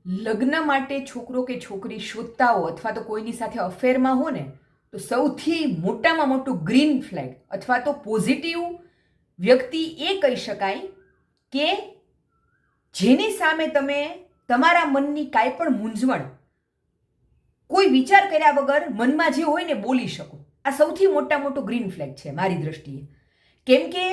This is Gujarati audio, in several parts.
લગ્ન માટે છોકરો કે છોકરી શોધતા હો અથવા તો કોઈની સાથે અફેરમાં હો ને તો સૌથી મોટામાં મોટું ગ્રીન ફ્લેગ અથવા તો પોઝિટિવ વ્યક્તિ એ કહી શકાય કે જેની સામે તમે તમારા મનની કાંઈ પણ મૂંઝવણ કોઈ વિચાર કર્યા વગર મનમાં જે હોય ને બોલી શકો. આ સૌથી મોટો ગ્રીન ફ્લેગ છે મારી દ્રષ્ટિએ. કેમ કે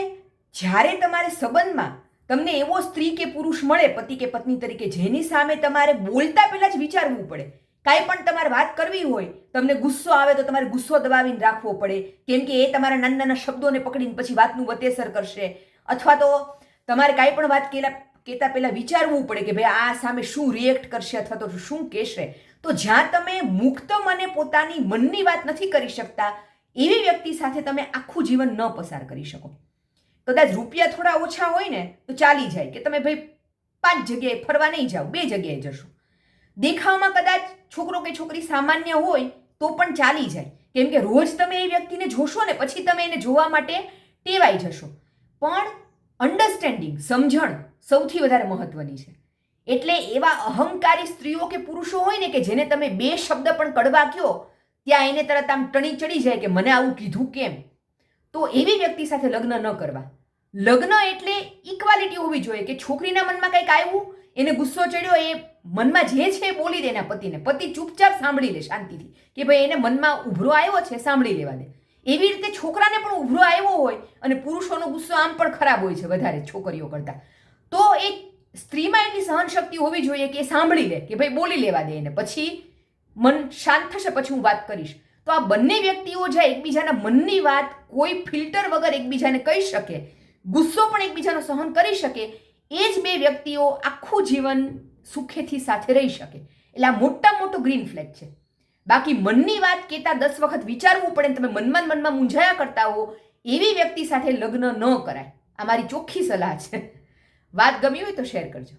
જ્યારે તમારે સંબંધમાં તમને એવો સ્ત્રી કે પુરુષ મળે, પતિ કે પત્ની તરીકે, જેની સામે તમારે બોલતા પહેલા જ વિચારવું પડે. કાંઈ પણ તમારે વાત કરવી હોય, તમને ગુસ્સો આવે તો તમારે ગુસ્સો દબાવીને રાખવો પડે, કેમ કે એ તમારા નાના નાના શબ્દોને પકડીને પછી વાતનું વતેસર કરશે. અથવા તો તમારે કાંઈ પણ વાત કહેતા પહેલા વિચારવું પડે કે ભાઈ આ સામે શું રિએક્ટ કરશે અથવા તો શું કહેશે. તો જ્યાં તમે મુક્ત મને પોતાની મનની વાત નથી કરી શકતા, એવી વ્યક્તિ સાથે તમે આખું જીવન ન પસાર કરી શકો. કદાચ રૂપિયા થોડા ઓછા હોય ને તો ચાલી જાય કે તમે ભાઈ 5 જગ્યાએ ફરવા નહીં જાઓ, 2 જગ્યાએ જશો. દેખાવમાં કદાચ છોકરો કે છોકરી સામાન્ય હોય તો પણ ચાલી જાય, કેમ કે રોજ તમે એ વ્યક્તિને જોશો ને પછી તમે એને જોવા માટે ટેવાઈ જશો. પણ અન્ડરસ્ટેન્ડિંગ, સમજણ સૌથી વધારે મહત્વની છે. એટલે એવા અહંકારી સ્ત્રીઓ કે પુરુષો હોય ને કે જેને તમે 2 શબ્દ પણ કડવા કહો ત્યાં એને તરત આમ ટણી ચડી જાય કે મને આવું કીધું કેમ. તો એવી વ્યક્તિ સાથે લગ્ન ન કરવા. લગ્ન એટલે ઇક્વાલિટી હોવી જોઈએ કે છોકરીના મનમાં કંઈક આવ્યું, એને ગુસ્સો ચડ્યો, એ મનમાં જે છે એ બોલી દે એના પતિને, પતિ ચૂપચાપ સાંભળી લે શાંતિથી કે ભાઈ એને મનમાં ઉભરો આવ્યો છે, સાંભળી લેવા દે. એવી રીતે છોકરાને પણ ઉભરો આવ્યો હોય, અને પુરુષોનો ગુસ્સો આમ પણ ખરાબ હોય છે વધારે છોકરીઓ કરતાં, તો એ સ્ત્રીમાં એટલી સહનશક્તિ હોવી જોઈએ કે સાંભળી લે કે ભાઈ બોલી લેવા દે એને, પછી મન શાંત થશે પછી હું વાત કરીશ. તો આ બંને વ્યક્તિઓ જ્યાં એકબીજાના મનની વાત કોઈ ફિલ્ટર વગર એકબીજાને કહી શકે, ગુસ્સો પણ એકબીજાનો સહન કરી શકે, એ જ 2 વ્યક્તિઓ આખું જીવન સુખેથી સાથે રહી શકે. એટલે આ મોટો ગ્રીન ફ્લેગ છે. બાકી મનની વાત કહેતા 10 વખત વિચારવું પડે, તમે મનમાં મૂંઝાયા કરતા હો, એવી વ્યક્તિ સાથે લગ્ન ન કરાય. આ મારી ચોખ્ખી સલાહ છે. વાત ગમી હોય તો શેર કરજો.